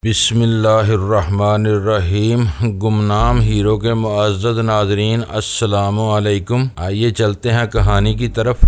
بسم اللہ الرحمن الرحیم۔ گمنام ہیرو کے معزز ناظرین السلام علیکم۔ آئیے چلتے ہیں کہانی کی طرف۔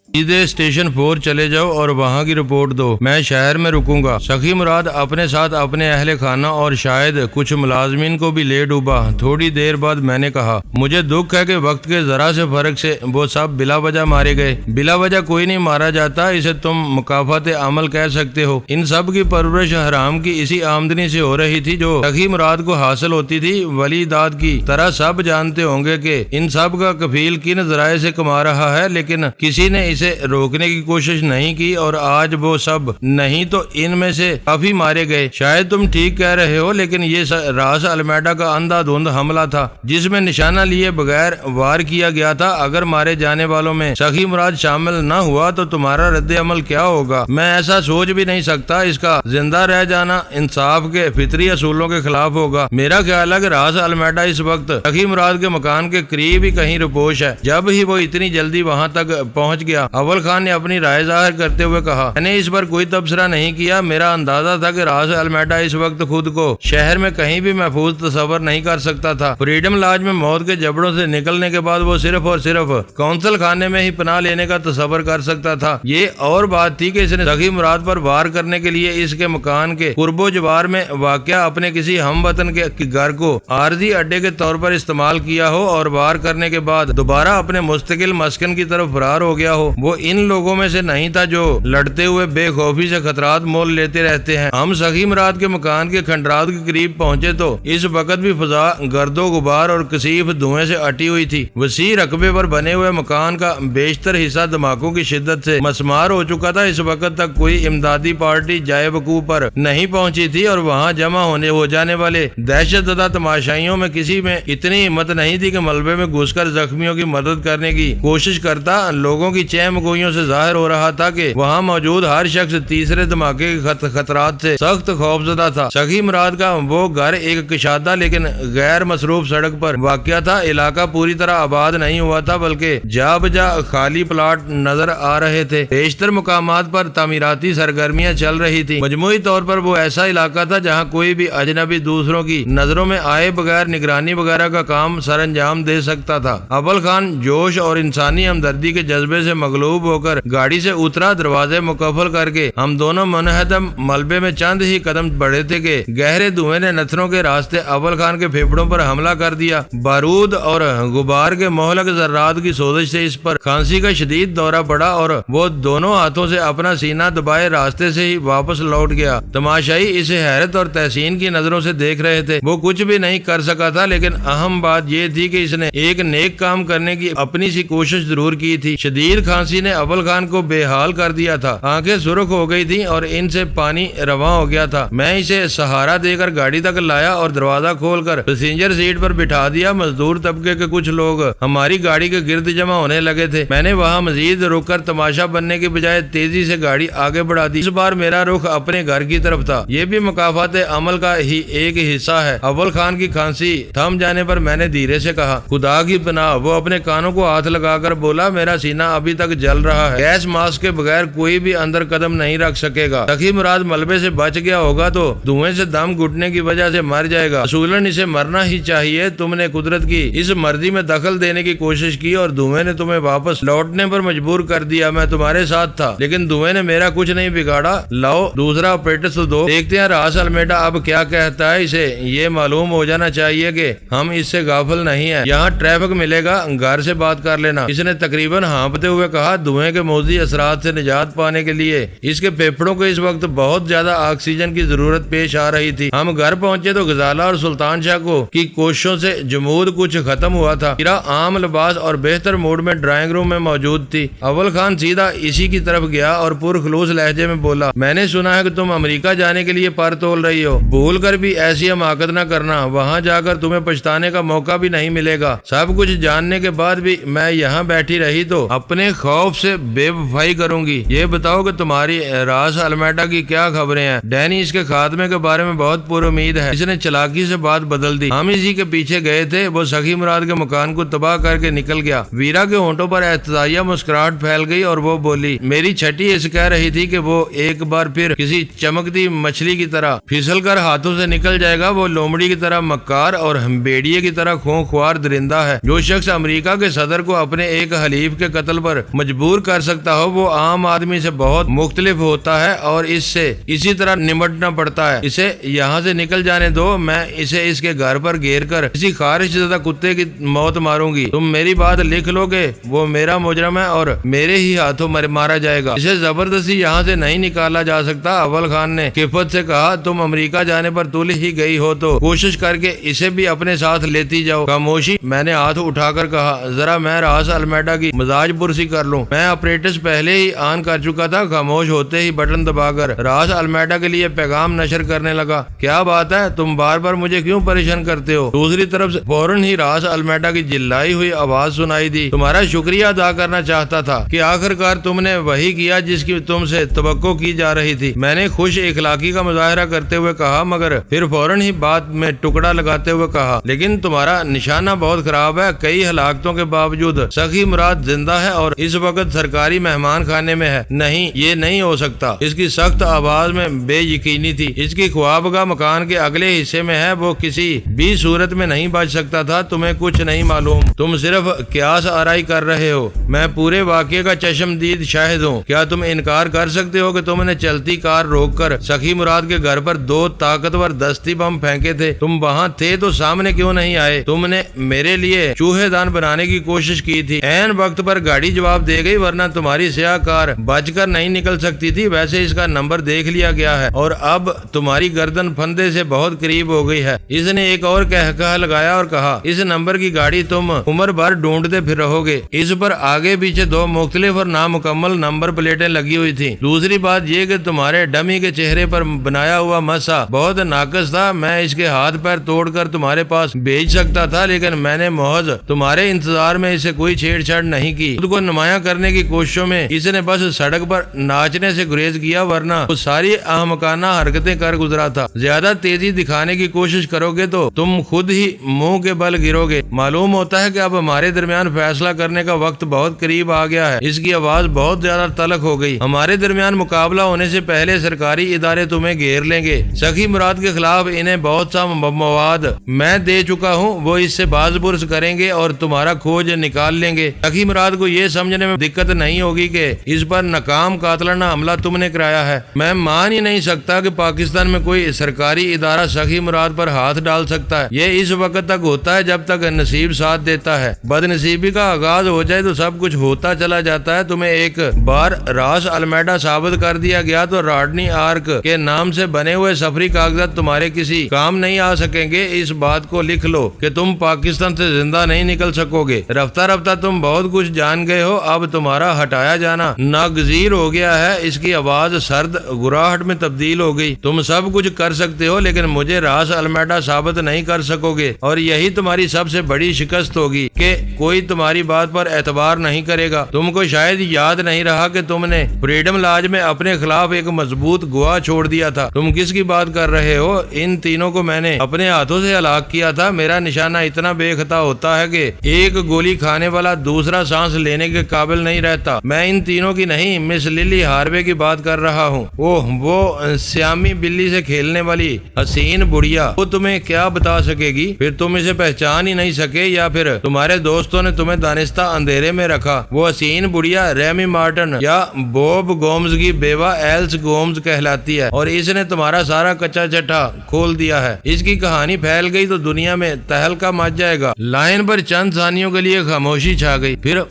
سیدھے اسٹیشن 4 چلے جاؤ اور وہاں کی رپورٹ دو، میں شہر میں رکوں گا۔ سخی مراد اپنے ساتھ اپنے اہل خانہ اور شاید کچھ ملازمین کو بھی لے ڈوبا۔ تھوڑی دیر بعد میں نے کہا، مجھے دکھ ہے کہ وقت کے ذرا سے فرق سے وہ سب بلا وجہ مارے گئے۔ بلا وجہ کوئی نہیں مارا جاتا، اسے تم مکافات عمل کہہ سکتے ہو۔ ان سب کی پرورش حرام کی اسی آمدنی سے ہو رہی تھی جو سخی مراد کو حاصل ہوتی تھی۔ ولی داد کی طرح سب جانتے ہوں گے کہ ان سب کا کفیل کن ذرائع سے کما رہا ہے، لیکن کسی نے اسے روکنے کی کوشش نہیں کی اور آج وہ سب نہیں تو ان میں سے کافی مارے گئے۔ شاید تم ٹھیک کہہ رہے ہو، لیکن یہ راس المیڈا کا اندھا دھند حملہ تھا جس میں نشانہ لیے بغیر وار کیا گیا تھا۔ اگر مارے جانے والوں میں سخی مراد شامل نہ ہوا تو تمہارا رد عمل کیا ہوگا؟ میں ایسا سوچ بھی نہیں سکتا۔ اس کا زندہ رہ جانا انصاف کے فطری اصولوں کے خلاف ہوگا۔ میرا خیال ہے کہ راس المیڈا اس وقت سخی مراد کے مکان کے قریب ہی کہیں رپوش ہے۔ جب ہی وہ اتنی جلدی وہاں تک پہنچ گیا، اول خان نے اپنی رائے ظاہر کرتے ہوئے کہا، میں نے اس پر کوئی تبصرہ نہیں کیا۔ میرا اندازہ تھا کہ راس المیڈا اس وقت خود کو شہر میں کہیں بھی محفوظ تصور نہیں کر سکتا تھا۔ فریڈم لاج میں موت کے جبڑوں سے نکلنے کے بعد وہ صرف اور صرف کونسل خانے میں ہی پناہ لینے کا تصور کر سکتا تھا۔ یہ اور بات تھی کہ اس نے سخی مراد پر وار کرنے کے لیے اس کے مکان کے قرب و جوار میں واقع اپنے کسی ہم وطن کے گھر کو عارضی اڈے کے طور پر استعمال کیا ہو اور وار کرنے کے بعد دوبارہ اپنے مستقل مسکن کی طرف فرار ہو گیا ہو۔ وہ ان لوگوں میں سے نہیں تھا جو لڑتے ہوئے بے خوفی سے خطرات مول لیتے رہتے ہیں۔ ہم سخی مراد کے مکان کے کھنڈرات کے قریب پہنچے تو اس وقت بھی فضا گرد و غبار اور کثیف دھوئیں سے اٹی ہوئی تھی۔ وسیع رقبے پر بنے ہوئے مکان کا بیشتر حصہ دھماکوں کی شدت سے مسمار ہو چکا تھا۔ اس وقت تک کوئی امدادی پارٹی جائے وقوع پر نہیں پہنچی تھی اور وہاں جمع ہو جانے والے دہشت زدہ تماشائیوں میں کسی میں اتنی ہمت نہیں تھی کہ ملبے میں گھس کر زخمیوں کی مدد کرنے کی کوشش کرتا۔ لوگوں کی چہم گوئیوں سے ظاہر ہو رہا تھا کہ وہاں موجود ہر شخص تیسرے دھماکے کے خطرات سے سخت خوفزدہ تھا۔ سخی مراد کا وہ گھر ایک کشادہ لیکن غیر مصروف سڑک پر واقع تھا۔ علاقہ پوری طرح آباد نہیں ہوا تھا بلکہ جا بجا خالی پلاٹ نظر آ رہے تھے۔ بیشتر مقامات پر تعمیراتی سرگرمیاں چل رہی تھی۔ مجموعی طور پر وہ ایسا علاقہ تھا جہاں کوئی بھی اجنبی دوسروں کی نظروں میں آئے بغیر نگرانی وغیرہ کا کام سر انجام دے سکتا تھا۔ اول خان جوش اور انسانی ہمدردی کے جذبے سے مغلوب ہو کر گاڑی سے اترا۔ دروازے مقفل کر کے ہم دونوں منہدم ملبے میں چند ہی قدم بڑھے تھے کہ گہرے دھوئیں نے نتھنوں کے راستے اول خان کے پھیپڑوں پر حملہ کر دیا۔ بارود اور غبار کے مہلک ذرات کی سوزش سے اس پر کھانسی کا شدید دورہ پڑا اور وہ دونوں ہاتھوں سے اپنا سینہ دبائے راستے سے ہی واپس لوٹ گیا۔ تماشائی اسے حیرت اور تحسین کی نظروں سے دیکھ رہے تھے۔ وہ کچھ بھی نہیں کر سکا تھا، لیکن اہم بات یہ تھی کہ اس نے ایک نیک کام کرنے کی اپنی سی کوشش ضرور کی تھی۔ شدید کھانسی نے اول خان کو بے حال کر دیا تھا۔ آنکھیں سرخ ہو گئی تھیں اور ان سے پانی رواں ہو گیا تھا۔ میں اسے سہارا دے کر گاڑی تک لایا اور دروازہ کھول کر پیسنجر سیٹ پر بٹھا دیا۔ مزدور طبقے کے کچھ لوگ ہماری گاڑی کے گرد جمع ہونے لگے تھے۔ میں نے وہاں مزید رک کر تماشا بننے کی بجائے تیزی سے گاڑی آگے بڑھا دی۔ اس بار میرا رخ اپنے گھر کی طرف تھا۔ یہ بھی مکافات عمل کا ہی ایک حصہ ہے۔ اول خان کی کھانسی تھم جانے پر میں نے دھیرے سے کہا، خدا کی پناہ۔ وہ اپنے کانوں کو ہاتھ لگا کر بولا، میرا سینہ ابھی تک جل رہا ہے۔ گیس ماسک کے بغیر کوئی بھی اندر قدم نہیں رکھ سکے گا۔ سخی مراد ملبے سے بچ گیا ہوگا تو دھوئیں سے دم گھٹنے کی وجہ سے مر جائے گا۔ اصولاً اسے مرنا ہی چاہیے۔ تم نے قدرت کی اس مرضی میں دخل دینے کی کوشش کی اور دھوئیں نے تمہیں واپس لوٹنے پر مجبور کر دیا۔ میں تمہارے ساتھ تھا، لیکن دھوئیں نے میرا کچھ نہیں بگاڑا۔ لاؤ دوسرا آپریٹس تو دو، دیکھتے ہیں راس المیڈا اب کیا کہتا ہے۔ اسے یہ معلوم ہو جانا چاہیے کہ ہم اس سے غافل نہیں ہیں۔ یہاں ٹریفک ملے گا، گھر سے بات کر لینا۔ اس نے تقریباً ہانپتے ہوئے کہا۔ دھوئیں کے موذی اثرات سے نجات پانے کے لیے اس کے پھیپھڑوں کو اس وقت بہت زیادہ آکسیجن کی ضرورت پیش آ رہی تھی۔ ہم گھر پہنچے تو غزالہ اور سلطان شاہ کو کی کوششوں سے جمود کچھ ختم ہوا تھا۔ میرا عام لباس اور بہتر موڈ میں ڈرائنگ روم میں موجود تھی۔ اول خان سیدھا اسی کی طرف گیا اور پرخلوص لہجے میں بولا، میں نے سنا ہے کہ تم امریکہ جانے کے لیے پر تول رہی ہو۔ بھول کر بھی ایسی حماقت نہ کرنا، وہاں جا کر تمہیں پچھتانے کا موقع بھی نہیں ملے گا۔ سب کچھ جاننے کے بعد بھی میں یہاں بیٹھی رہی تو اپنے خوف خوف سے بے وفائی کروں گی۔ یہ بتاؤ کہ تمہاری راس المیڈا کی کیا خبریں ہیں؟ ڈینی اس کے خاتمے کے بارے میں بہت پر امید ہے۔ اس نے چلاکی سے بات بدل دی۔ ہم اسی کے پیچھے گئے تھے۔ وہ سخی مراد کے مکان کو تباہ کر کے نکل گیا۔ ویرا کے ہونٹوں پر احتجاجیہ مسکراہٹ پھیل گئی اور وہ بولی، میری چھٹی اس کہہ رہی تھی کہ وہ ایک بار پھر کسی چمکتی مچھلی کی طرح پھسل کر ہاتھوں سے نکل جائے گا۔ وہ لومڑی کی طرح مکار اور بیڑیے کی طرح خونخوار درندہ ہے۔ جو شخص امریکہ کے صدر کو اپنے ایک حلیف کے قتل پر مجبور کر سکتا ہو وہ عام آدمی سے بہت مختلف ہوتا ہے اور اس سے اسی طرح نمٹنا پڑتا ہے۔ اسے یہاں سے نکل جانے دو، میں اسے اس کے گھر پر گھیر کر کسی خارش زدہ کتے کی موت ماروں گی۔ تم میری بات لکھ لو گے، وہ میرا مجرم ہے اور میرے ہی ہاتھوں مارا جائے گا۔ اسے زبردستی یہاں سے نہیں نکالا جا سکتا۔ اول خان نے کفت سے کہا، تم امریکہ جانے پر تل ہی گئی ہو تو کوشش کر کے اسے بھی اپنے ساتھ لیتی جاؤ۔ خاموشی، میں نے ہاتھ اٹھا کر کہا، ذرا میں راس المیڈا کی مزاج پرسی کر لوں۔ میں اپریٹس پہلے ہی آن کر چکا تھا۔ خاموش ہوتے ہی بٹن دبا کر راس المیڈا کے لیے پیغام نشر کرنے لگا۔ کیا بات ہے، تم بار بار مجھے کیوں پریشان کرتے ہو؟ دوسری طرف سے فوراً ہی راس المیڈا کی جلائی ہوئی آواز سنائی دی، تمہارا شکریہ ادا کرنا چاہتا تھا کہ آخرکار تم نے وہی کیا جس کی تم سے توقع کی جا رہی تھی۔ میں نے خوش اخلاقی کا مظاہرہ کرتے ہوئے کہا، مگر پھر فوراً ہی بات میں ٹکڑا لگاتے ہوئے کہا، لیکن تمہارا نشانہ بہت خراب ہے۔ کئی ہلاکتوں کے باوجود سخی مراد زندہ ہے اور اس وقت سرکاری مہمان خانے میں ہے۔ نہیں، یہ نہیں ہو سکتا۔ اس کی سخت آواز میں بے یقینی تھی۔ اس کی خوابگاہ مکان کے اگلے حصے میں ہے، وہ کسی بھی صورت میں نہیں بچ سکتا تھا۔ تمہیں کچھ نہیں معلوم، تم صرف قیاس آرائی کر رہے ہو۔ میں پورے واقعے کا چشمدید شاہد ہوں۔ کیا تم انکار کر سکتے ہو کہ تم نے چلتی کار روک کر سخی مراد کے گھر پر 2 طاقتور دستی بم پھینکے تھے؟ تم وہاں تھے تو سامنے کیوں نہیں آئے؟ تم نے میرے لیے چوہے دان بنانے کی کوشش کی تھی۔ عین وقت پر گاڑی جواب دے گئی، ورنہ تمہاری سیاہ کار بچ کر نہیں نکل سکتی تھی۔ ویسے اس کا نمبر دیکھ لیا گیا ہے اور اب تمہاری گردن پھندے سے بہت قریب ہو گئی ہے۔ اس نے ایک اور کہا لگایا اور کہا، اس نمبر کی گاڑی تم عمر بھر ڈھونڈتے پھر رہو گے۔ اس پر آگے پیچھے 2 مختلف اور نامکمل نمبر پلیٹیں لگی ہوئی تھی۔ دوسری بات یہ کہ تمہارے ڈمی کے چہرے پر بنایا ہوا مسا بہت ناقص تھا۔ میں اس کے ہاتھ پیر توڑ کر تمہارے پاس بھیج سکتا تھا، لیکن میں نے محض تمہارے انتظار میں اسے کوئی چھیڑ چھاڑ نہیں کی۔ خود کو نمایاں کرنے کی کوششوں میں اس نے بس سڑک پر ناچنے سے گریز کیا، ورنہ وہ ساری احمقانہ حرکتیں کر گزرا تھا۔ زیادہ تیزی دکھانے کی کوشش کرو گے تو تم خود ہی منہ کے بل گرو گے۔ معلوم ہوتا ہے کہ اب ہمارے درمیان فیصلہ کرنے کا وقت بہت قریب آ گیا ہے۔ اس کی آواز بہت زیادہ تلخ ہو گئی۔ ہمارے درمیان مقابلہ ہونے سے پہلے سرکاری ادارے تمہیں گھیر لیں گے۔ سخی مراد کے خلاف انہیں بہت سا مواد میں دے چکا ہوں، وہ اس سے باز پرس کریں گے اور تمہارا کھوج نکال لیں گے۔ سخی مراد کو یہ سمجھنے میں دقت نہیں ہوگی کہ اس پر ناکام قاتلانہ حملہ تم نے کرایا ہے۔ میں مان ہی نہیں سکتا کہ پاکستان میں کوئی سرکاری ادارہ سخی مراد پر ہاتھ ڈال سکتا ہے۔ یہ اس وقت تک ہوتا ہے جب تک نصیب ساتھ دیتا ہے۔ بد نصیبی کا آغاز ہو جائے تو سب کچھ ہوتا چلا جاتا ہے۔ تمہیں ایک بار راس المیڈا ثابت کر دیا گیا تو راڈنی آرک کے نام سے بنے ہوئے سفری کاغذات تمہارے کسی کام نہیں آ سکیں گے۔ اس بات کو لکھ لو کہ تم پاکستان سے زندہ نہیں نکل سکو گے۔ رفتہ رفتہ تم بہت کچھ جان گئے ہو، اب تمہارا ہٹایا جانا ناگزیر ہو گیا ہے۔ اس کی آواز سرد گراہٹ میں تبدیل ہو گئی۔ تم سب کچھ کر سکتے ہو لیکن مجھے راس المیڈا ثابت نہیں کر سکو گے، اور یہی تمہاری سب سے بڑی شکست ہوگی کہ کوئی تمہاری بات پر اعتبار نہیں کرے گا۔ تم کو شاید یاد نہیں رہا کہ تم نے فریڈم لاج میں اپنے خلاف ایک مضبوط گواہ چھوڑ دیا تھا۔ تم کس کی بات کر رہے ہو؟ ان تینوں کو میں نے اپنے ہاتھوں سے ہلاک کیا تھا۔ میرا نشانہ اتنا بے خطا ہوتا ہے کہ ایک گولی کھانے والا دوسرا سانس لینے کے قابل نہیں رہتا۔ میں ان تینوں کی نہیں، مس للی ہاروے کی بات کر رہا ہوں۔ وہ سیامی بلی سے کھیلنے والی حسین بڑھیا، وہ تمہیں کیا بتا سکے گی؟ پھر تم اسے پہچان ہی نہیں سکے یا پھر تمہارے دوستوں نے تمہیں دانستہ اندھیرے میں رکھا۔ وہ حسین بڑھیا ریمی مارٹن یا بوب گومز کی بیوہ ایلس گومز کہلاتی ہے، اور اس نے تمہارا سارا کچا چٹا کھول دیا ہے۔ اس کی کہانی پھیل گئی تو دنیا میں تہلکہ مچ جائے گا۔ لائن پر چند ثانیوں کے لیے خاموشی چھا گئی، پھر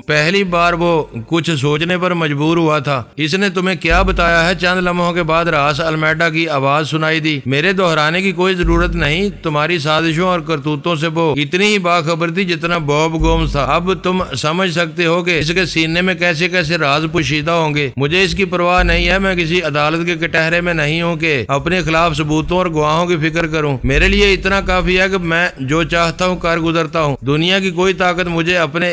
پہلی بار وہ کچھ سوچنے پر مجبور ہوا تھا۔ اس نے تمہیں کیا بتایا ہے؟ چند لمحوں کے بعد راس المیڈا کی آواز سنائی دی۔ میرے دہرانے کی کوئی ضرورت نہیں، تمہاری سازشوں اور کرتوتوں سے وہ اتنی ہی باخبر تھی جتنا بوب گومز تھا۔ اب تم سمجھ سکتے ہو کہ اس کے سینے میں کیسے کیسے راز پوشیدہ ہوں گے۔ مجھے اس کی پرواہ نہیں ہے، میں کسی عدالت کے کٹہرے میں نہیں ہوں کہ اپنے خلاف ثبوتوں اور گواہوں کی فکر کروں۔ میرے لیے اتنا کافی ہے کہ میں جو چاہتا ہوں کر گزرتا ہوں۔ دنیا کی کوئی طاقت مجھے اپنے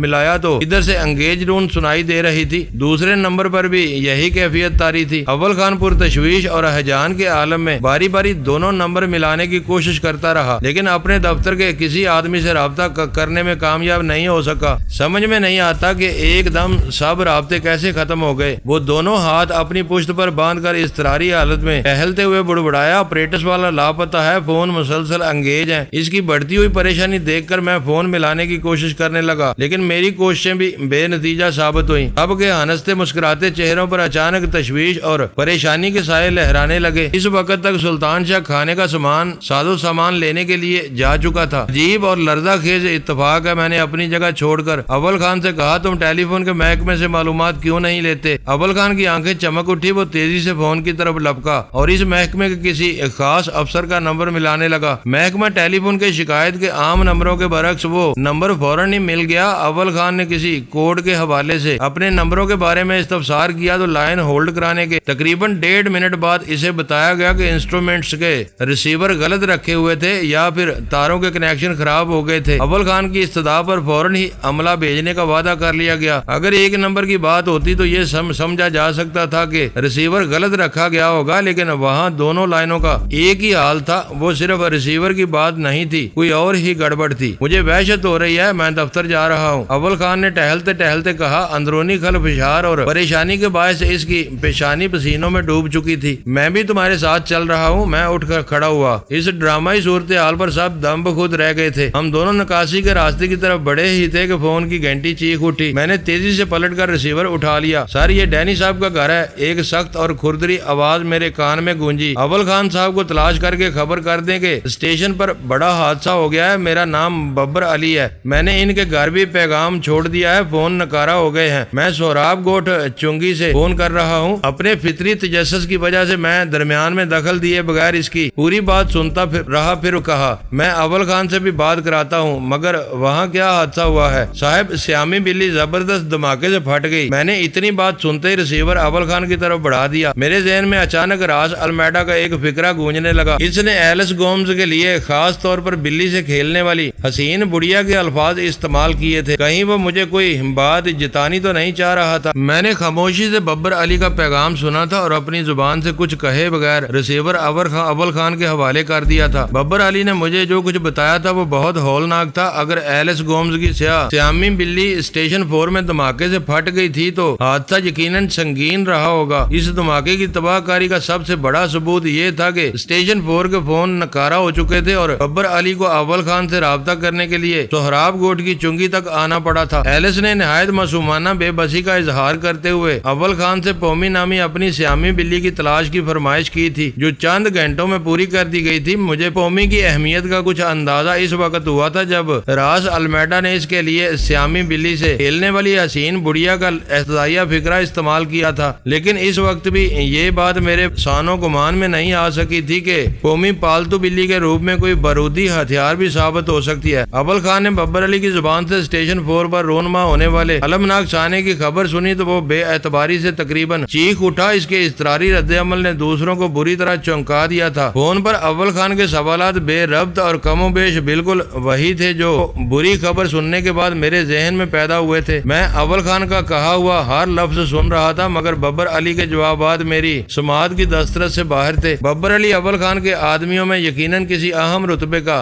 ملایا تو ادھر سے انگیج ٹون سنائی دے رہی تھی، دوسرے نمبر پر بھی یہی کیفیت طاری تھی۔ اول خان پرتشویش اور ہیجان کے عالم میں باری باری دونوں نمبر ملانے کی کوشش کرتا رہا، لیکن اپنے دفتر کے کسی آدمی سے رابطہ کرنے میں کامیاب نہیں ہو سکا۔ سمجھ میں نہیں آتا کہ ایک دم سب رابطے کیسے ختم ہو گئے۔ وہ دونوں ہاتھ اپنی پشت پر باندھ کر اضطراری حالت میں ٹہلتے ہوئے بڑبڑایا، آپریٹرز والا لاپتہ ہے، فون مسلسل انگیج ہے۔ اس کی بڑھتی ہوئی پریشانی دیکھ کر میں فون ملانے کی کوشش کرنے لگا، لیکن میری کوششیں بھی بے نتیجہ ثابت ہوئیں۔ اب کے ہنستے مسکراتے چہروں پر اچانک تشویش اور پریشانی کے سائے لہرانے لگے۔ اس وقت تک سلطان شاہ کھانے کا ساز و سامان لینے کے لیے جا چکا تھا۔ عجیب اور لرزہ خیز اتفاق ہے، میں نے اپنی جگہ چھوڑ کر اول خان سے کہا، تم ٹیلی فون کے محکمے سے معلومات کیوں نہیں لیتے؟ اول خان کی آنکھیں چمک اٹھی، وہ تیزی سے فون کی طرف لپکا اور اس محکمے کے کسی خاص افسر کا نمبر ملانے لگا۔ محکمہ ٹیلی فون کے شکایت کے عام نمبروں کے برعکس وہ نمبر فوراً ہی مل گیا۔ اول خان نے کسی کوڈ کے حوالے سے اپنے نمبروں کے بارے میں استفسار کیا تو لائن ہولڈ کرانے کے تقریباً 1.5 منٹ بعد اسے بتایا گیا کہ انسٹرومنٹس کے ریسیور غلط رکھے ہوئے تھے یا پھر تاروں کے کنیکشن خراب ہو گئے تھے۔ اول خان کی استدعا پر فوراً ہی عملہ بھیجنے کا وعدہ کر لیا گیا۔ اگر ایک نمبر کی بات ہوتی تو یہ سمجھا جا سکتا تھا کہ ریسیور غلط رکھا گیا ہوگا، لیکن وہاں دونوں لائنوں کا ایک ہی حال تھا۔ وہ صرف ریسیور کی بات نہیں تھی، کوئی اور ہی گڑبڑ تھی۔ مجھے وحشت ہو رہی ہے، میں دفتر جا رہا ہوں، اول خان نے ٹہلتے ٹہلتے کہا۔ اندرونی خلفشار اور پریشانی کے باعث اس کی پیشانی پسینوں میں ڈوب چکی تھی۔ میں بھی تمہارے ساتھ چل رہا ہوں، میں اٹھ کر کھڑا ہوا۔ اس ڈرامائی صورتحال پر سب دم بخود رہ گئے تھے۔ ہم دونوں نکاسی کے راستے کی طرف بڑھے ہی تھے کہ فون کی گھنٹی چیخ اٹھی۔ میں نے تیزی سے پلٹ کر ریسیور اٹھا لیا۔ سر، یہ ڈینی صاحب کا گھر ہے۔ ایک سخت اور کھردری آواز میرے کان میں گونجی۔ اول خان صاحب کو تلاش کر کے خبر کر دیں کہ اسٹیشن پر بڑا حادثہ ہو گیا ہے۔ میرا نام ببر علی ہے، میں نے ان کے گھر بھی پیغام چھوڑ دیا ہے، فون نکارا ہو گئے ہیں۔ میں سہراب گوٹھ چنگی سے فون کر رہا ہوں۔ اپنے فطری تجسس کی وجہ سے میں درمیان میں دخل دیے بغیر اس کی پوری بات سنتا رہا، پھر کہا، میں اول خان سے بھی بات کراتا ہوں، مگر وہاں کیا حادثہ ہوا ہے؟ صاحب، سیامی بلی زبردست دھماکے سے پھٹ گئی۔ میں نے اتنی بات سنتے ہی ریسیور اول خان کی طرف بڑھا دیا۔ میرے ذہن میں اچانک راس المیڈا کا ایک فکرہ گونجنے لگا۔ اس نے ایلس گومز کے لیے خاص طور پر بلی سے کھیلنے والی حسین بڑھیا کے الفاظ استعمال کیے تھے۔ کہیں وہ مجھے کوئی بات جتانی تو نہیں چاہ رہا تھا؟ میں نے خاموشی سے ببر علی کا پیغام سنا تھا اور اپنی زبان سے کچھ کہے بغیر ریسیور اول خان کے حوالے کر دیا تھا۔ ببر علی نے مجھے جو کچھ بتایا تھا وہ بہت ہولناک تھا۔ اگر ایلس گومز کی سیامی بلی اسٹیشن 4 میں دھماکے سے پھٹ گئی تھی تو حادثہ یقیناً سنگین رہا ہوگا۔ اس دھماکے کی تباہ کاری کا سب سے بڑا ثبوت یہ تھا کہ اسٹیشن 4 کے فون نکارا ہو چکے تھے اور ببر علی کو اول خان سے رابطہ کرنے کے لیے سہراب گوٹھ کی چنگی تک آنا پڑا تھا۔ ایلس نے نہایت معصومانہ بے بسی کا اظہار کرتے ہوئے اول خان سے پومی نامی اپنی سیامی بلی کی تلاش کی فرمائش کی تھی، جو چند گھنٹوں میں پوری کر دی گئی تھی۔ مجھے پومی کی اہمیت کا کچھ اندازہ اس وقت ہوا تھا جب راس المیڈا نے اس کے لیے سیامی بلی سے کھیلنے والی حسین بڑھیا کا احتجاجیہ فکرہ استعمال کیا تھا، لیکن اس وقت بھی یہ بات میرے سان و گمان میں نہیں آ سکی تھی کہ پومی پالتو بلی کے روپ میں کوئی بارودی ہتھیار بھی ثابت ہو سکتی ہے۔ اول خان نے ببر علی کی زبان سے اسٹیشن 4 پر رونما ہونے والے المناک سانے کی خبر سنی تو وہ بے اعتباری سے تقریباً چیخ اٹھا۔ اس کے اضطراری رد عمل نے دوسروں کو بری طرح چونکا دیا تھا۔ فون پر اول خان کے سوالات بے ربط اور کم و بیش بالکل وہی تھے جو بری خبر سننے کے بعد میرے ذہن میں پیدا ہوئے تھے۔ میں اول خان کا کہا ہوا ہر لفظ سن رہا تھا، مگر ببر علی کے جوابات میری سماعت کی دسترس سے باہر تھے۔ ببر علی اول خان کے آدمیوں میں یقیناً کسی اہم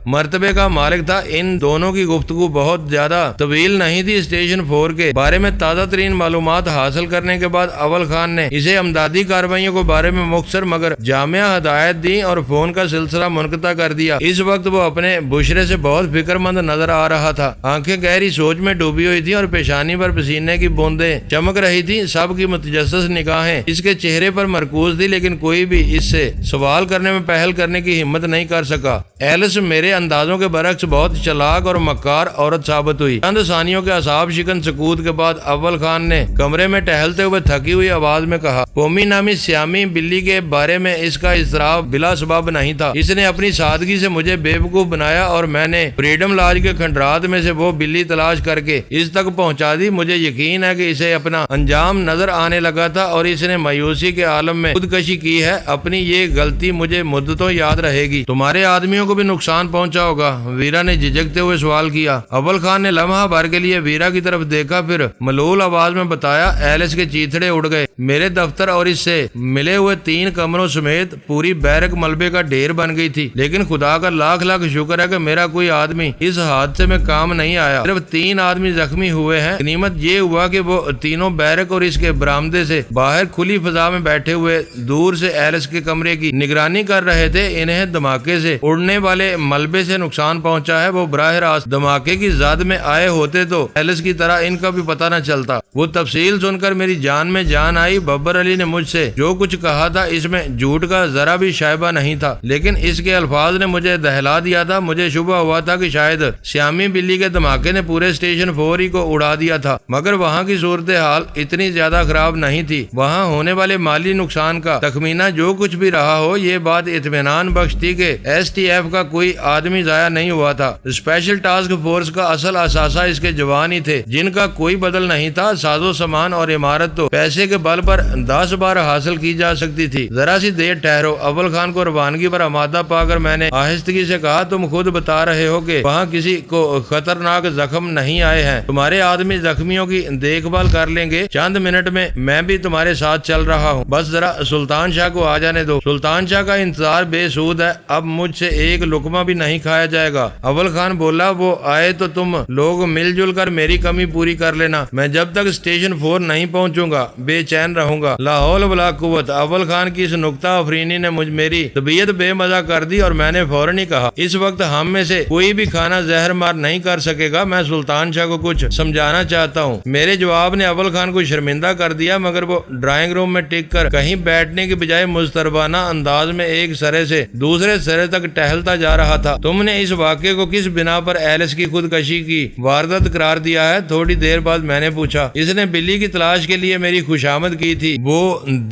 مرتبے کا مالک تھا۔ ان دونوں کی گفتگو بہت زیادہ طویل نہیں تھی۔ اسٹیشن 4 کے بارے میں تازہ ترین معلومات حاصل کرنے کے بعد اول خان نے اسے امدادی کارروائیوں کے بارے میں مختصر مگر جامع ہدایت دی اور فون کا سلسلہ منقطع کر دیا۔ اس وقت وہ اپنے بشرے سے بہت فکر مند نظر آ رہا تھا، آنکھیں گہری سوچ میں ڈوبی ہوئی تھی اور پیشانی پر پسینے کی بوندیں چمک رہی تھی۔ سب کی متجسس نگاہیں اس کے چہرے پر مرکوز تھی، لیکن کوئی بھی اس سے سوال کرنے میں پہل کرنے کی ہمت نہیں کر سکا۔ ایلس میرے اندازوں کے برعکس بہت چلاک اور مکار عورت ثابت ہوئی۔ چند ثانیوں کے اعصاب شکن سکوت کے بعد اول خان نے کمرے میں ٹہلتے ہوئے تھکی ہوئی آواز میں کہا، پومی نامی سیامی بلی کے بارے میں اس کا اضطراب بلا سبب نہیں تھا۔ اس نے اپنی سادگی سے مجھے بے وقوف بنایا اور میں نے فریڈم لاج کے کھنڈرات میں سے وہ بلی تلاش کر کے اس تک پہنچا دی۔ مجھے یقین ہے کہ اسے اپنا انجام نظر آنے لگا تھا اور اس نے مایوسی کے عالم میں خودکشی کی ہے۔ اپنی یہ غلطی مجھے مدتوں یاد رہے گی۔ تمہارے آدمیوں کو بھی نقصان پہنچا ہوگا؟ ویرا نے جھجکتے ہوئے سوال کیا۔ اول خان نے لمحہ لمحہ بھر کے لیے ویرا کی طرف دیکھا، پھر ملول آواز میں بتایا ایلس کے چیتڑے اڑ گئے۔ میرے دفتر اور اس سے ملے ہوئے 3 کمروں سمیت پوری بیرک ملبے کا ڈھیر بن گئی تھی، لیکن خدا کا لاکھ لاکھ شکر ہے کہ میرا کوئی آدمی اس حادثے میں کام نہیں آیا۔ صرف 3 آدمی زخمی ہوئے ہیں۔ غنیمت یہ ہوا کہ وہ تینوں بیرک اور اس کے برآمدے سے باہر کھلی فضا میں بیٹھے ہوئے دور سے ایلس کے کمرے کی نگرانی کر رہے تھے۔ انہیں دھماکے سے اڑنے والے ملبے سے نقصان پہنچا ہے۔ وہ براہ راست دھماکے کی زد میں آئے ہوتے تو ایلس کی طرح ان کا بھی پتہ نہ چلتا۔ وہ تفصیل سن کر میری جان میں جان آئی۔ ببر علی نے مجھ سے جو کچھ کہا تھا اس میں جھوٹ کا ذرا بھی شائبہ نہیں تھا، لیکن اس کے الفاظ نے مجھے دہلا دیا تھا۔ مجھے شبہ ہوا تھا کہ شاید سیامی بلی کے دھماکے نے پورے اسٹیشن 4 ہی کو اڑا دیا تھا، مگر وہاں کی صورتحال اتنی زیادہ خراب نہیں تھی۔ وہاں ہونے والے مالی نقصان کا تخمینہ جو کچھ بھی رہا ہو، یہ بات اطمینان بخش تھی کہ ایس ٹی ایف کا کوئی آدمی ضائع نہیں ہوا تھا۔ اسپیشل ٹاسک فورس کا اصل اثاثہ اس کے جوان ہی تھے، جن کا کوئی بدل نہیں تھا۔ سازو سامان اور عمارت تو پیسے کے بل پر 10 بار حاصل کی جا سکتی تھی۔ ذرا سی دیر ٹھہرو۔ اول خان کو روانگی پر آمادہ پا کر میں نے آہستگی سے کہا، تم خود بتا رہے ہو کہ وہاں کسی کو خطرناک زخم نہیں آئے ہیں۔ تمہارے آدمی زخمیوں کی دیکھ بھال کر لیں گے۔ چند منٹ میں بھی تمہارے ساتھ چل رہا ہوں۔ بس ذرا سلطان شاہ کو آ جانے دو۔ سلطان شاہ کا انتظار بے سود ہے۔ اب مجھ سے ایک لقمہ بھی نہیں کھایا جائے گا۔ اول خان بولا، وہ آئے تو تم لوگ مل جل کر میری کمی پوری کر لینا۔ میں جب تک اسٹیشن 4 نہیں پہنچوں گا بے چین رہوں گا۔ لا حول ولا قوت۔ اول خان کی اس نکتہ افرینی نے میری طبیعت بے مزہ کر دی اور میں نے فوراً ہی کہا، اس وقت ہم میں سے کوئی بھی کھانا زہر مار نہیں کر سکے گا۔ میں سلطان شاہ کو کچھ سمجھانا چاہتا ہوں۔ میرے جواب نے اول خان کو شرمندہ کر دیا، مگر وہ ڈرائنگ روم میں ٹک کر کہیں بیٹھنے کے بجائے مضطربانہ انداز میں ایک سرے سے دوسرے سرے تک ٹہلتا جا رہا تھا۔ تم نے اس واقعے کو کس بنا پر ایلس کی خودکشی کی واردات قرار دیا ہے؟ تھوڑی دیر بعد میں نے پوچھا۔ اس نے بلی کی تلاش کے لیے میری خوشامد کی تھی۔ وہ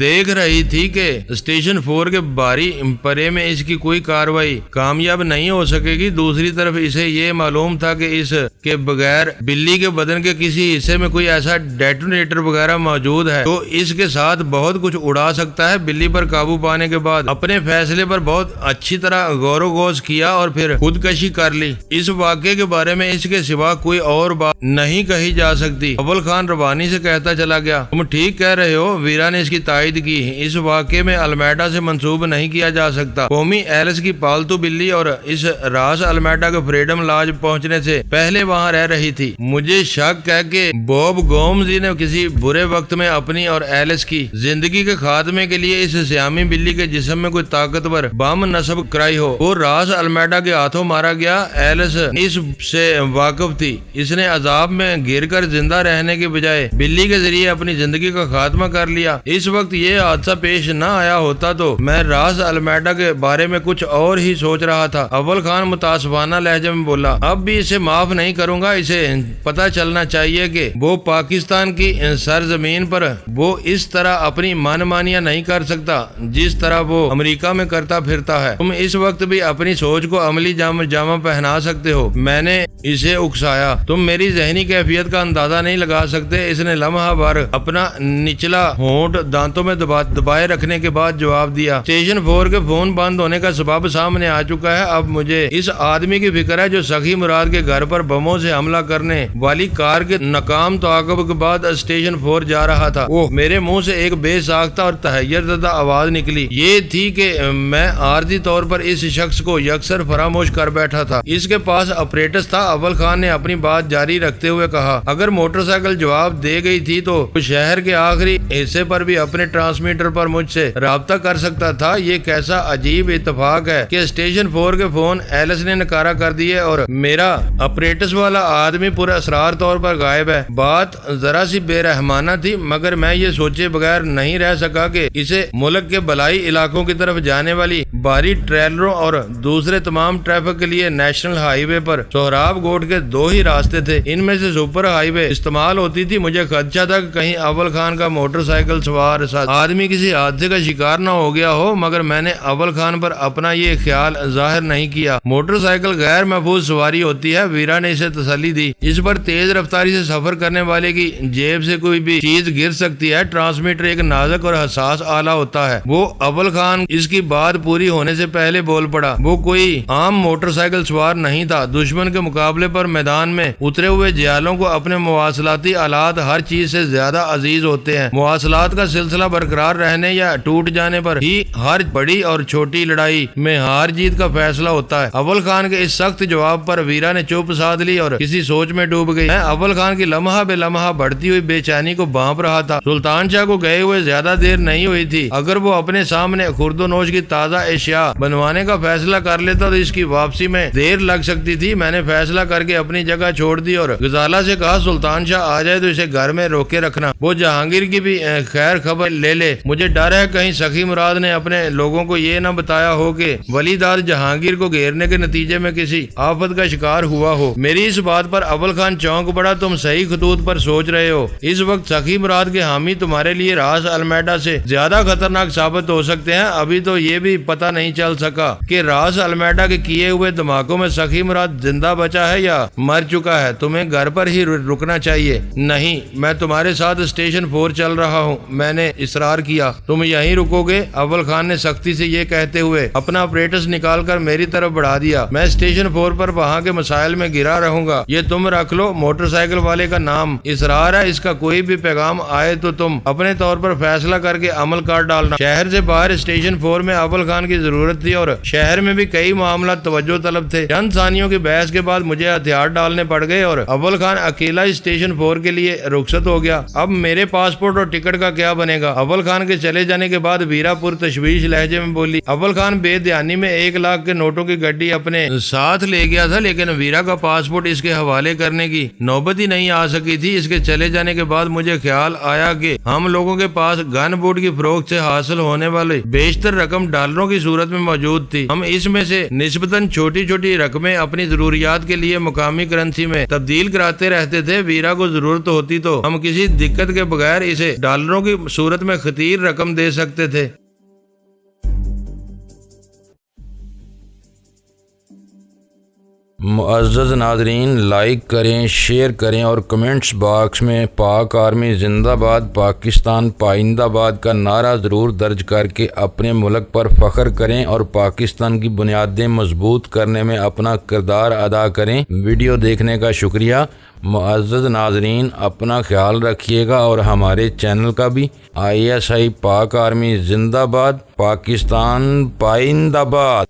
دیکھ رہی تھی کہ اسٹیشن 4 کے باری پرے میں اس کی کوئی کاروائی کامیاب نہیں ہو سکے گی۔ دوسری طرف اسے یہ معلوم تھا کہ اس کے بغیر بلی کے بدن کے کسی حصے میں کوئی ایسا ڈیٹونیٹر وغیرہ موجود ہے تو اس کے ساتھ بہت کچھ اڑا سکتا ہے۔ بلی پر قابو پانے کے بعد اپنے فیصلے پر بہت اچھی طرح غور و خوض کیا اور پھر خودکشی کر لی۔ اس واقعے کے بارے میں اس کے سوا کوئی اور بات نہیں کہی جا سکتی۔ اول خان روانی سے کہتا چلا گیا، تم ٹھیک کہہ رہے ہو۔ ویرا نے اس کی تائید کی۔ اس واقعے میں المیڈا سے منسوب نہیں کیا جا سکتا۔ قومی ایلس کی پالتو بلی اور اس راس المیڈا کے فریڈم لاج پہنچنے سے پہلے وہاں رہ رہی تھی۔ مجھے شک ہے کہ بوب گومزی نے کسی برے وقت میں اپنی اور ایلس کی زندگی کے خاتمے کے لیے اس سیامی بلی کے جسم میں کوئی طاقتور بم نصب کرائی ہو۔ وہ راس المیڈا کے ہاتھوں مارا گیا۔ ایلس اس سے واقف تھی۔ اس نے عذاب میں گر کر زندہ رہنے کے بجائے بلی کے ذریعے اپنی زندگی کا خاتمہ کر لیا۔ اس وقت یہ حادثہ پیش نہ آیا ہوتا تو میں راس المیڈا کے بارے میں کچھ اور ہی سوچ رہا تھا۔ اول خان متاسفانہ لہجے میں بولا، اب بھی اسے معاف نہیں کروں گا۔ اسے پتہ چلنا چاہیے کہ وہ پاکستان کی سرزمین پر وہ اس طرح اپنی من مانیاں نہیں کر سکتا جس طرح وہ امریکہ میں کرتا پھرتا ہے۔ تم اس وقت بھی اپنی سوچ کو عملی جامہ پہنا سکتے ہو۔ میں نے اسے اکسایا، تم میری ذہنی کیفیت کا اندازہ نہیں لگا سکتے۔ اس نے لمحہ بھر اپنا نچلا ہونٹ دانتوں میں دبائے رکھنے کے بعد جواب دیا، اسٹیشن 4 کے فون بند ہونے کا سبب سامنے آ چکا ہے۔ اب مجھے اس آدمی کی فکر ہے جو سخی مراد کے گھر پر بموں سے حملہ کرنے والی کار کے ناکام تعاقب کے بعد اسٹیشن 4 جا رہا تھا۔ میرے منہ سے ایک بے ساختہ اور تحیر زدہ آواز نکلی۔ یہ تھی کہ میں عارضی طور پر اس شخص کو یکسر فراموش کر بیٹھا تھا۔ اس کے پاس اپریٹس تھا۔ اول خان نے اپنی بات جاری رکھتے ہوئے کہا، اگر موٹر سائیکل جواب دے گئی تھی تو شہر کے آخری حصے پر بھی اپنے ٹرانسمیٹر پر مجھ سے رابطہ کر سکتا تھا۔ یہ کیسا عجیب اتفاق ہے کہ اسٹیشن 4 کے فون ایلس نے نکارا کر دیے اور میرا اپریٹس والا آدمی پورے اسرار طور پر غائب ہے۔ بات ذرا سی بے رحمانہ تھی، مگر میں یہ سوچے بغیر نہیں رہ سکا کہ اسے ملک کے بلائی علاقوں کی طرف جانے والی بھاری ٹریلروں اور دوسرے تمام ٹریفک کے لیے نیشنل ہائی وے پر سہراب گوٹ کے 2 ہی راستے تھے۔ ان میں سے سپر ہائی وے استعمال ہوتی تھی۔ مجھے خدشہ تھا کہ کہیں اول خان کا موٹر سائیکل سوار آدمی کسی حادثے کا شکار نہ ہو گیا ہو، مگر میں نے اول خان پر اپنا یہ خیال ظاہر نہیں کیا۔ موٹر سائیکل غیر محفوظ سواری ہوتی ہے، ویرا نے اسے تسلی دی۔ اس پر تیز رفتاری سے سفر کرنے والے کی جیب سے کوئی بھی چیز گر سکتی ہے۔ ٹرانسمیٹر ایک نازک اور حساس آلہ ہوتا ہے۔ وہ اول خان اس کی بات پوری ہونے سے پہلے بول پڑا۔ وہ کوئی عام موٹر سائیکل سوار نہیں تھا۔ دشمن کے مقابلے پر میدان میں اترے ہوئے جیالوں کو اپنے مواصلاتی آلات ہر چیز سے زیادہ عزیز ہوتے ہیں۔ مواصلات کا سلسلہ برقرار رہنے یا ٹوٹ جانے پر ہی ہر بڑی اور چھوٹی لڑائی میں ہار جیت کا فیصلہ ہوتا ہے۔ اول خان کے اس سخت جواب پر ویرا نے چپ سادھ لی اور کسی سوچ میں ڈوب گئی۔ میں اول خان کی لمحہ بے لمحہ بڑھتی ہوئی بے چینی کو بھانپ رہا تھا۔ سلطان شاہ کو گئے ہوئے زیادہ دیر نہیں ہوئی تھی۔ اگر وہ اپنے سامنے خورد و نوش کی تازہ اشیاء بنوانے کا فیصلہ کر لیتا تو اس کی واپسی میں دیر لگ سکتی تھی۔ میں نے فیصلہ کر کے اپنی جگہ چھوڑ دی اور غزالہ سے کہا سلطان شاہ آ جائے تو اسے گھر میں روکے رکھنا، وہ جہانگیر کی بھی خیر خبر لے لے۔ مجھے ڈر ہے کہیں سخی مراد نے اپنے لوگوں کو یہ نہ بتایا ہو کہ ولی داد جہانگیر کو گھیرنے کے نتیجے میں کسی آفت کا شکار ہوا ہو۔ میری اس بات پر اول خان چونک پڑا۔ تم صحیح خطوط پر سوچ رہے ہو۔ اس وقت سخی مراد کے حامی تمہارے لیے راس المیڈا سے زیادہ خطرناک ثابت ہو سکتے ہیں۔ ابھی تو یہ بھی پتہ نہیں چل سکا کہ راس المیڈا کے کیے ہوئے دھماکوں میں سخی مراد زندہ بچا ہے یا مر چکا ہے۔ تمہیں گھر پر ہی رکنا چاہیے۔ نہیں، میں تمہارے ساتھ اسٹیشن 4 چل رہا ہوں، میں نے اصرار کیا۔ تم یہیں رکو گے؟ اول خان نے سختی سے یہ کہتے ہوئے اپنا اپریٹس نکال کر میری طرف بڑھا دیا۔ میں اسٹیشن 4 پر وہاں کے مسائل میں گرا رہوں گا، یہ تم رکھ لو۔ موٹر سائیکل والے کا نام اسرار ہے، اس کا کوئی بھی پیغام آئے تو تم اپنے طور پر فیصلہ کر کے عمل کر ڈالنا۔ شہر سے باہر اسٹیشن 4 میں اول خان کی ضرورت تھی اور شہر میں بھی کئی معاملات توجہ طلب تھے۔ چند ثانیوں کی بحث کے بعد مجھے ہتھیار ڈالنے پڑ گئے اور اول خان اکیلا اسٹیشن 4 کے لیے رخصت ہو گیا۔ اب میرے پاسپورٹ اور ٹکٹ کا کیا بنے گا؟ اول خان کے چلے جانے کے بعد ویرا پور تشویش لہجے میں بولی۔ اول خان بے دھیانی میں 1 لاکھ کے نوٹوں کی گڈی اپنے ساتھ لے گیا تھا، لیکن ویرا کا پاسپورٹ اس کے حوالے کرنے کی نوبت ہی نہیں آ سکی تھی۔ اس کے چلے جانے کے بعد مجھے خیال آیا کہ ہم لوگوں کے پاس گن بوٹ کی فروخت سے حاصل ہونے والے بیشتر رقم ڈالروں کی صورت میں موجود تھی۔ ہم اس میں سے نسبتاً چھوٹی چھوٹی رقمیں اپنی ضروریات کے لیے مقامی کرنسی میں تبدیل کراتے رہتے تھے۔ ویرا کو ضرورت ہوتی تو ہم کسی دقت کے بغیر اسے ڈالروں کی صورت میں خطیر رقم دے سکتے تھے۔ معزز ناظرین، لائک کریں، شیئر کریں اور کمنٹس باکس میں پاک آرمی زندہ باد، پاکستان پائندہ باد کا نعرہ ضرور درج کر کے اپنے ملک پر فخر کریں اور پاکستان کی بنیادیں مضبوط کرنے میں اپنا کردار ادا کریں۔ ویڈیو دیکھنے کا شکریہ۔ معزز ناظرین، اپنا خیال رکھیے گا اور ہمارے چینل کا بھی۔ ISI پاک آرمی زندہ باد، پاکستان پائندہ باد۔